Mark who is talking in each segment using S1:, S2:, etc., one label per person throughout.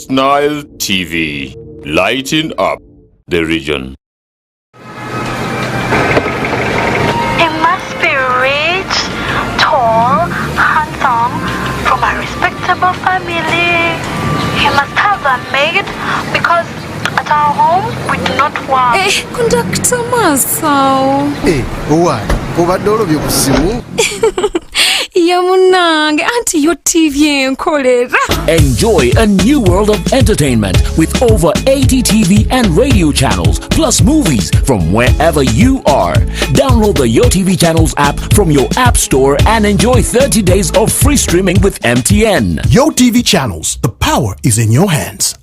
S1: West Nile TV, lighting up the region.
S2: He must be rich, tall, handsome, from a respectable family. He must have a maid because at our home we do not work.
S3: Conductor Masao.
S4: Why? Obadde olobye ku ssimu?
S3: Yamunange, anti your TV enkolera.
S5: Enjoy a new world of entertainment with over 80 TV and radio channels, plus movies from wherever you are. Download the Yo TV Channels app from your app store and enjoy 30 days of free streaming with MTN.
S4: Yo TV Channels, the power is in your hands.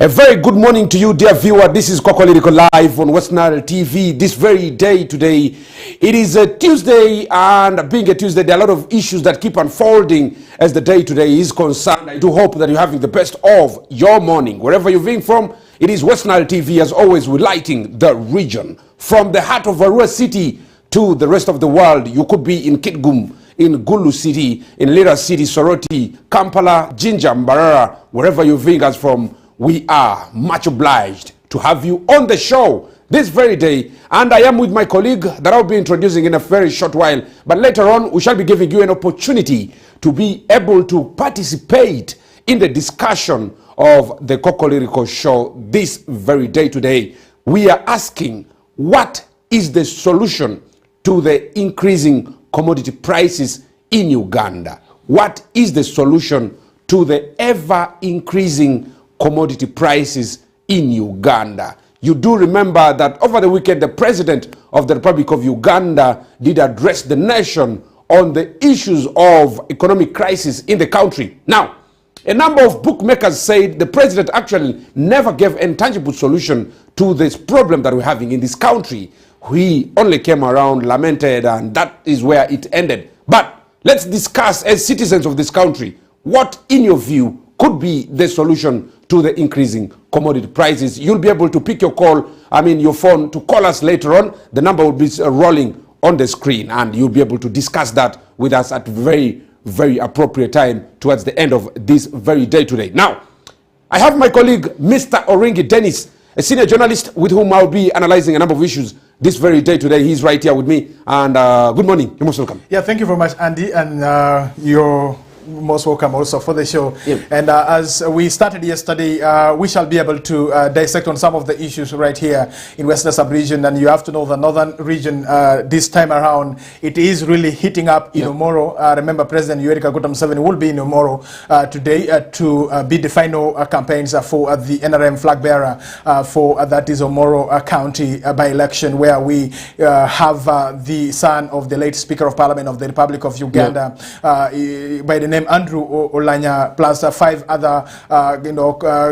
S6: A very good morning to you, dear viewer. This is Kokoliriko live on West Nile TV. This very day today, it is a Tuesday, and being a Tuesday, there are a lot of issues that keep unfolding as the day today is concerned. I do hope that you're having the best of your morning. Wherever you're viewing from, it is West Nile TV, as always, we're lighting the region. From the heart of Arua City to the rest of the world. You could be in Kitgum, in Gulu City, in Lira City, Soroti, Kampala, Jinja, Mbarara, wherever you're viewing us from. We are much obliged to have you on the show this very day, and I am with my colleague that I'll be introducing in a very short while, but later on we shall be giving you an opportunity to be able to participate in the discussion of the Kokoliriko show this very day today. We are asking, what is the solution to the increasing commodity prices in Uganda? What is the solution to the ever increasing commodity prices in Uganda? You do remember that over the weekend, the President of the Republic of Uganda did address the nation on the issues of economic crisis in the country. Now, a number of bookmakers said the President actually never gave any tangible solution to this problem that we're having in this country. He only came around, lamented, and that is where it ended. But let's discuss, as citizens of this country, what, in your view, could be the solution to the increasing commodity prices. You'll be able to pick your your phone to call us later on. The number will be rolling on the screen, and you'll be able to discuss that with us at very, very appropriate time towards the end of this very day today. Now, I have my colleague, Mr. Oringi Dennis, a senior journalist with whom I'll be analyzing a number of issues this very day today. He's right here with me, and good morning. You're most welcome.
S7: Yeah, thank you very much, Andy, and you're most welcome also for the show. Yep. And as we started yesterday, we shall be able to dissect on some of the issues right here in Western Sub-region. And you have to know the northern region this time around, it is really heating up in Omoro. Remember, President Yoweri Kaguta Museveni will be in Omoro today to be the final campaigns for the NRM flag bearer for that is Omoro County by-election, where we have the son of the late Speaker of Parliament of the Republic of Uganda by the name named Andrew Olanya, plus 5 other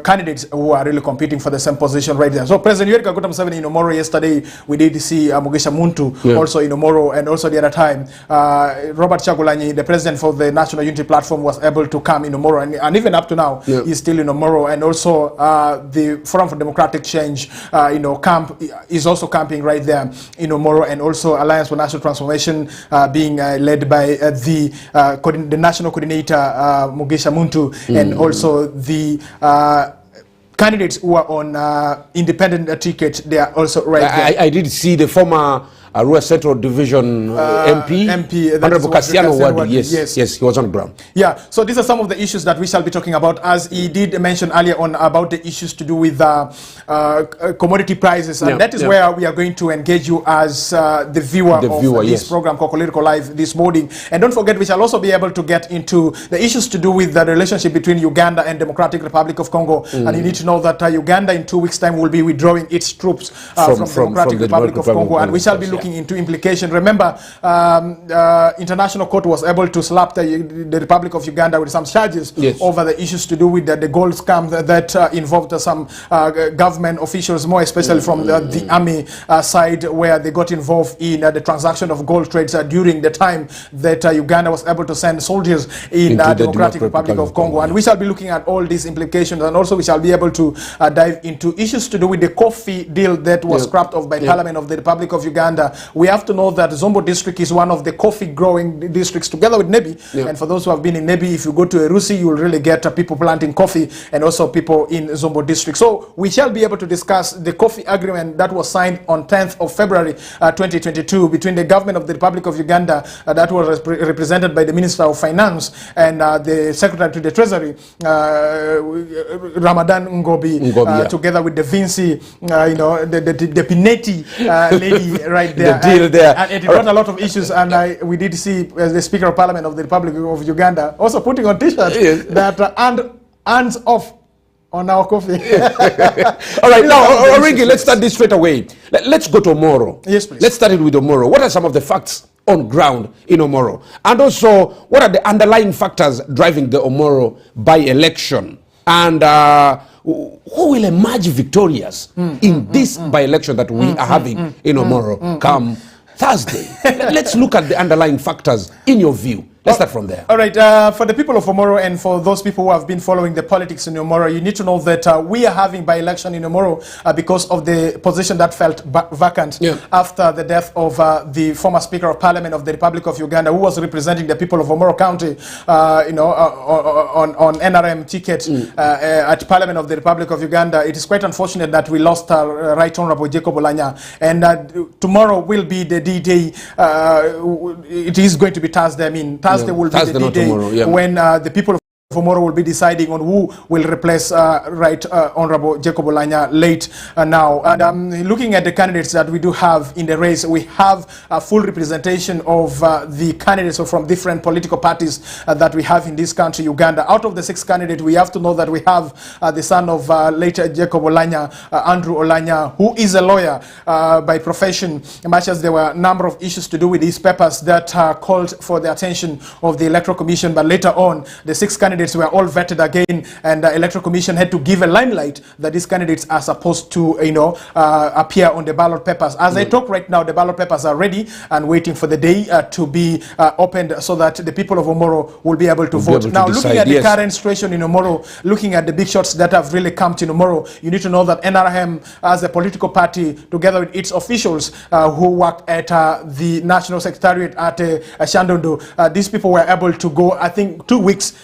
S7: candidates who are really competing for the same position right there. So President Yoweri Kaguta Museveni in Omoro yesterday, we did see Mugisha Muntu also in Omoro, and also the other time Robert Chagulanyi, the president for the National Unity Platform, was able to come in Omoro, and even up to now he's still in Omoro. And also the Forum for Democratic Change camp is also camping right there in Omoro, and also Alliance for National Transformation being led by the national coordinator Mugisha Muntu, and also the candidates who are on independent ticket. They are also right there.
S6: I did see the former Arua Central Division MP Honorable Cassiano Wadu. Yes, he was on ground.
S7: Yeah, so these are some of the issues that we shall be talking about, as he did mention earlier on about the issues to do with commodity prices, and that is where we are going to engage you as the viewer of this program, Kokoliriko Live, this morning. And don't forget, we shall also be able to get into the issues to do with the relationship between Uganda and Democratic Republic of Congo. And you need to know that Uganda in 2 weeks' time will be withdrawing its troops from Democratic Republic of Congo, and we shall be looking into implication. Remember, international court was able to slap the Republic of Uganda with some charges over the issues to do with the gold scam that involved some government officials, more especially from the army side, where they got involved in the transaction of gold trades during the time that Uganda was able to send soldiers in the Democratic Republic of Congo. And we shall be looking at all these implications, and also we shall be able to dive into issues to do with the coffee deal that was scrapped off by Parliament of the Republic of Uganda. We have to know that Zombo district is one of the coffee growing districts together with Nebi. And for those who have been in Nebi, if you go to Erusi, you will really get people planting coffee, and also people in Zombo district. So we shall be able to discuss the coffee agreement that was signed on 10th of February 2022 between the government of the Republic of Uganda, that was represented by the Minister of Finance, and the Secretary to the Treasury, Ramadan Ngobi, together with the Vinci, the Pinetti lady right there.
S6: The deal there.
S7: And it brought a lot of issues, and we did see the Speaker of Parliament of the Republic of Uganda also putting on t-shirts that hands off on our coffee.
S6: All right, now, Origi, let's start this straight away. Let's go to Omoro.
S7: Yes, please.
S6: Let's start it with Omoro. What are some of the facts on ground in Omoro? And also, what are the underlying factors driving the Omoro by-election? And who will emerge victorious in this by-election that we are having in Omoro come Thursday? Let's look at the underlying factors in your view. Let's start from there.
S7: All right. For the people of Omoro, and for those people who have been following the politics in Omoro, you need to know that we are having by-election in Omoro because of the position that felt vacant after the death of the former Speaker of Parliament of the Republic of Uganda, who was representing the people of Omoro County, on NRM ticket at Parliament of the Republic of Uganda. It is quite unfortunate that we lost Right Honorable Jacob Olanya, and tomorrow will be the D-Day. It is going to be Thursday. I mean, Thursday will be the D-Day when the people of Omoro will be deciding on who will replace Right Honorable Jacob Olanya late now. And looking at the candidates that we do have in the race, we have a full representation of the candidates from different political parties that we have in this country, Uganda. Out of the 6 candidates, we have to know that we have the son of late Jacob Olanya, Andrew Olanya, who is a lawyer by profession, much as there were a number of issues to do with his papers that called for the attention of the Electoral Commission. But later on, the 6 candidates were all vetted again, and the Electoral Commission had to give a limelight that these candidates are supposed to, appear on the ballot papers. As I talk right now, the ballot papers are ready and waiting for the day to be opened, so that the people of Omoro will be able to vote. Now, looking at the current situation in Omoro, looking at the big shots that have really come to Omoro, you need to know that NRM, as a political party, together with its officials who work at the National Secretariat at Shandondo, these people were able to go, I think, 2 weeks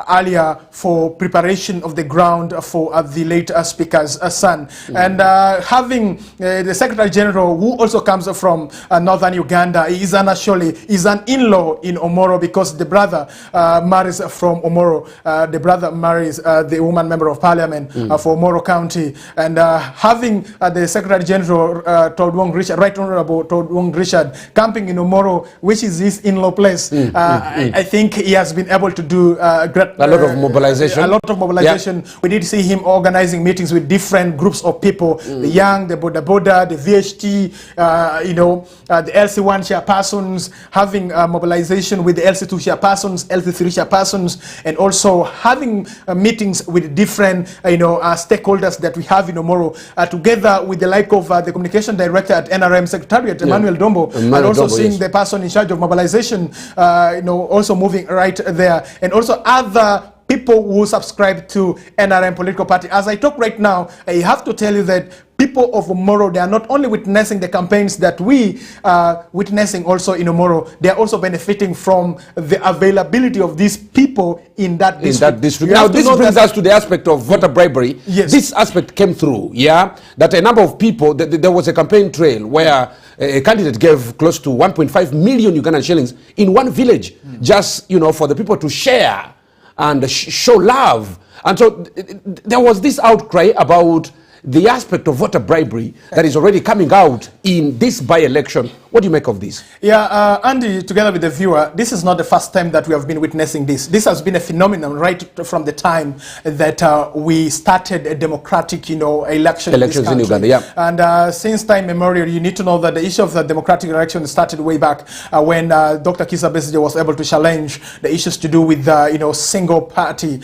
S7: earlier for preparation of the ground for the late Speaker's son. And having the Secretary General, who also comes from northern Uganda, is an in-law in Omoro, because the brother marries from Omoro. The brother marries the woman member of Parliament for Omoro County. And having the Secretary General, Right Honorable Todwong Richard, camping in Omoro, which is his in-law place, I think he has been able to do
S6: a lot of mobilization.
S7: A lot of mobilization. Yeah. We did see him organizing meetings with different groups of people, the young, the Boda, the VHT, the LC1 chairpersons, having mobilization with the LC2 chairpersons, LC3 chairpersons, and also having meetings with different stakeholders that we have in Omoro, together with the like of the communication director at NRM Secretariat, Emmanuel Dombo, and also seeing the person in charge of mobilization, also moving right there, and also other people who subscribe to NRM political party. As I talk right now, I have to tell you that people of Omoro, they are not only witnessing the campaigns that we are witnessing also in Omoro, they are also benefiting from the availability of these people in that district.
S6: Now, this brings us to the aspect of voter bribery.
S7: Yes.
S6: This aspect came through, that a number of people, there was a campaign trail where a candidate gave close to 1.5 million Ugandan shillings in one village, just, for the people to share and show love. And so there was this outcry about the aspect of voter bribery that is already coming out in this by-election. What do you make of this?
S7: Yeah, Andy, together with the viewer, this is not the first time that we have been witnessing this. This has been a phenomenon right from the time that we started a democratic, elections in
S6: Uganda. Yeah.
S7: And since time memorial, you need to know that the issue of the democratic election started way back when Dr. Kizza Besigye was able to challenge the issues to do with single party,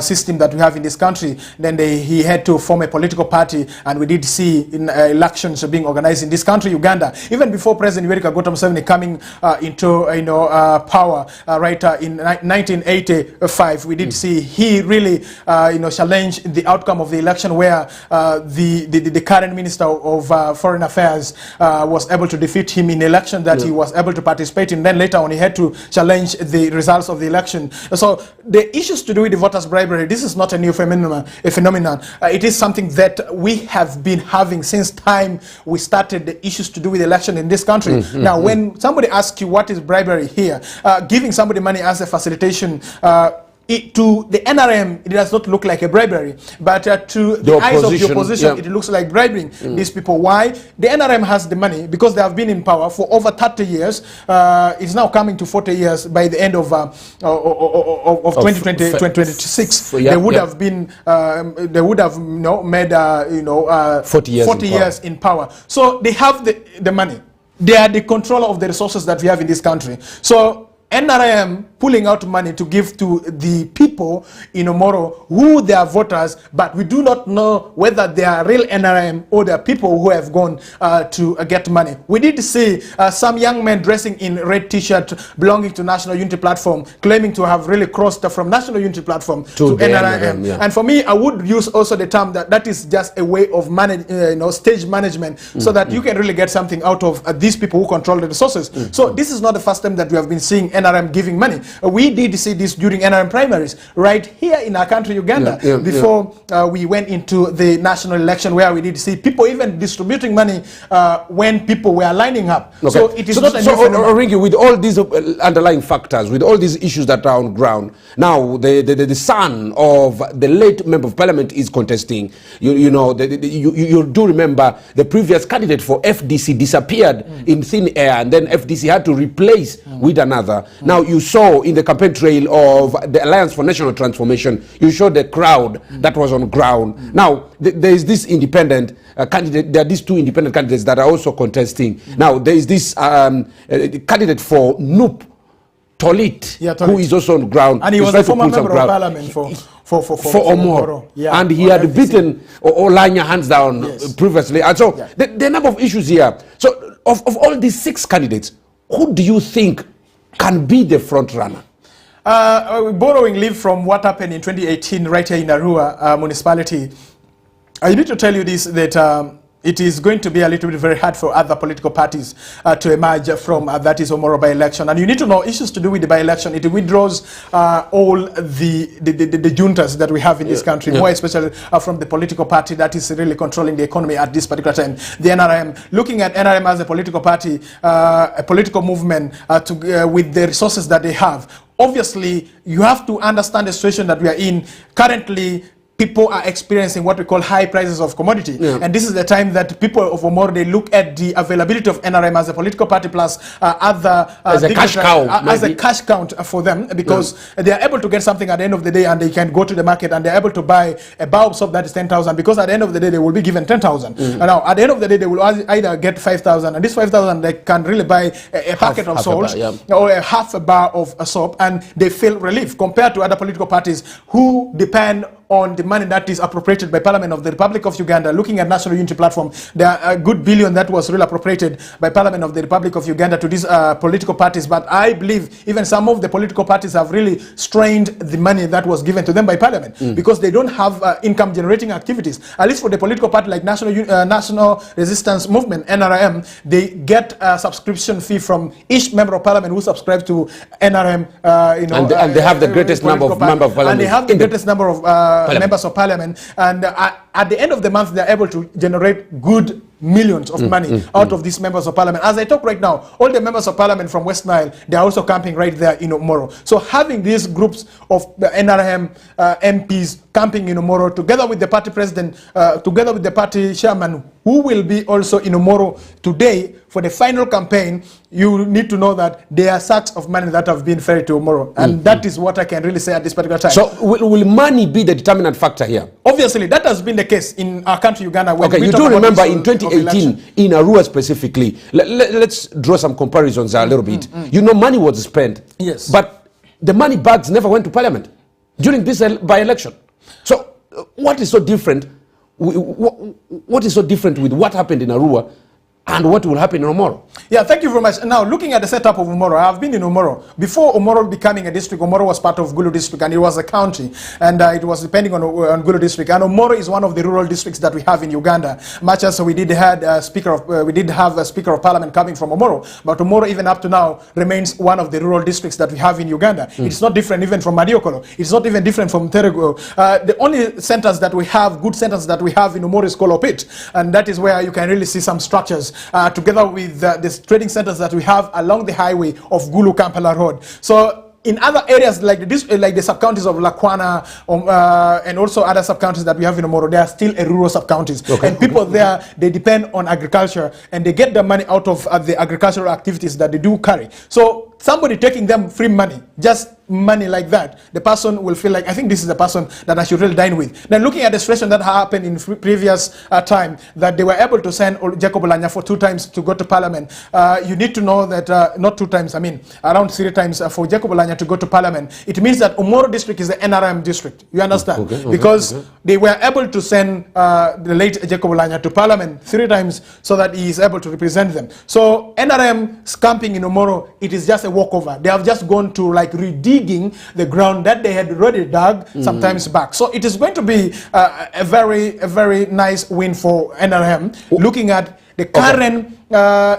S7: system that we have in this country. Then he had to form a political party, and we did see elections being organized in this country, Uganda. Even before President Yoweri Kaguta Museveni coming into power, in 1985, we did see he really challenged the outcome of the election, where the current Minister of Foreign Affairs was able to defeat him in election that he was able to participate in. Then later on, he had to challenge the results of the election. So the issues to do with the voters' bribery, this is not a new phenomenon. It is something that we have been having since time we started the issues to do with election in this country. Now, when somebody asks you what is bribery here, giving somebody money as a facilitation, to the NRM, it does not look like a bribery, but to the eyes of the opposition, it looks like bribing these people. Why? The NRM has the money because they have been in power for over 30 years. It's now coming to 40 years by the end of 2026. They would have been, they would have made 40 years in power. So they have the money. They are the controller of the resources that we have in this country. So NRM pulling out money to give to the people in Omoro who they are voters, but we do not know whether they are real NRM or they are people who have gone to get money. We did see some young men dressing in red t-shirt belonging to National Unity Platform, claiming to have really crossed from National Unity Platform to NRM. And for me, I would use also the term that is just a way of stage management, so that you can really get something out of these people who control the resources. So this is not the first time that we have been seeing NRM giving money. We did see this during NRM primaries right here in our country, Uganda, before we went into the national election, where we did see people even distributing money when people were lining up. Okay. So it is not a new phenomenon.
S6: Oringi, with all these underlying factors, with all these issues that are on ground, now the son of the late member of parliament is contesting. You do remember the previous candidate for FDC disappeared in thin air, and then FDC had to replace with another. Now, you saw in the campaign trail of the Alliance for National Transformation, you showed the crowd that was on ground. Now, there is this independent candidate, there are these two independent candidates that are also contesting. Now, there is this candidate for NUP, Tolit, who is also on ground.
S7: And he was a former member of parliament for
S6: Omoro. And he had beaten Olanya hands down previously. And so, there are a number of issues here. So, of all these 6 candidates, who do you think can be the front runner?
S7: Borrowing leave from what happened in 2018 right here in Arua municipality, I need to tell you this, that it is going to be a little bit very hard for other political parties to emerge from that is Omoro by-election. And you need to know issues to do with the by-election. It withdraws all the juntas that we have in this country, more especially from the political party that is really controlling the economy at this particular time. The NRM, looking at NRM as a political party, a political movement with the resources that they have. Obviously, you have to understand the situation that we are in currently. people are experiencing what we call high prices of commodity. And this is the time that people of Omoro, they look at the availability of NRM as a political party plus other
S6: as a cash cow,
S7: as a cash count for them, because they are able to get something at the end of the day, and they can go to the market and they're able to buy a bulb soap that is 10,000, because at the end of the day they will be given 10,000. And now at the end of the day they will either get 5,000, and this 5,000 they can really buy a packet of salt or a half a bar of soap, and they feel relief compared to other political parties who depend on the money that is appropriated by Parliament of the Republic of Uganda. Looking at National Unity Platform, there are a good billion that was really appropriated by Parliament of the Republic of Uganda to these political parties. But I believe even some of the political parties have really strained the money that was given to them by Parliament, because they don't have income generating activities. At least for the political party like National Resistance Movement, NRM, they get a subscription fee from each member of Parliament who subscribes to NRM.
S6: And they have the greatest number of members of Parliament.
S7: And they have the greatest number of members of Parliament, and at the end of the month they're able to generate good millions of money out of these members of Parliament. As I talk right now, all the members of Parliament from West Nile, they're also camping right there in Omoro. So having these groups of the NRM MPs camping in Omoro, together with the party president, together with the party chairman, who will be also in Omoro today for the final campaign, you need to know that there are sacks of money that have been ferried to Omoro. And that is what I can really say at this particular time.
S6: So will money be the determinant factor here?
S7: Obviously, that has been the case in our country, Uganda. When
S6: okay, you do remember in 2018, in Arua specifically, let's draw some comparisons a little bit. You know, money was spent.
S7: Yes.
S6: But the money bags never went to Parliament during this by-election. So what is so different? What is so different with what happened in Arua and what will happen in Omoro?
S7: Yeah, thank you very much. Now, looking at the setup of Omoro, I have been in Omoro. Before Omoro becoming a district, Omoro was part of Gulu district, and it was a county, and it was depending on Gulu district. And Omoro is one of the rural districts that we have in Uganda. Much as we did have a speaker of Parliament coming from Omoro, but Omoro, even up to now, remains one of the rural districts that we have in Uganda. It's not different even from Mariokolo. It's not even different from Terego. The only centers that we have, good centers that we have in Omoro, is Kolopit, and that is where you can really see some structures. Together with the trading centers that we have along the highway of Gulu Kampala Road. So in other areas like the sub-counties of Lakwana and also other sub-counties that we have in Omoro, they are still a rural sub-counties. Okay. And people there, they depend on agriculture, and they get the money out of the agricultural activities that they do carry. So somebody taking them free money, just money like that, the person will feel like, I think this is the person that I should really dine with. Then looking at the situation that happened in previous time, that they were able to send Jacob Olanya for 2 times to go to Parliament, you need to know that, not 2 times, I mean, around 3 times for Jacob Olanya to go to Parliament. It means that Omoro district is the NRM district. You understand? Because they were able to send the late Jacob Olanya to Parliament 3 times so that he is able to represent them. So NRM camping in Omoro, it is just a walkover. They have just gone to like redigging the ground that they had already dug sometimes back. So it is going to be a very nice win for NRM. Looking at the current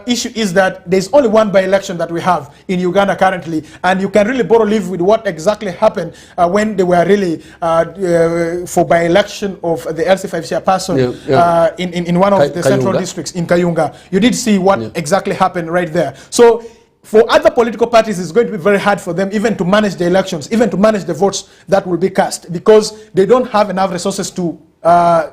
S7: issue is that there's only one by-election that we have in Uganda currently, and you can really borrow live with what exactly happened when they were really for by-election of the LC5 chairperson in one of the central districts in Kayunga. You did see what exactly happened right there. So for other political parties, it's going to be very hard for them even to manage the elections, even to manage the votes that will be cast, because they don't have enough resources to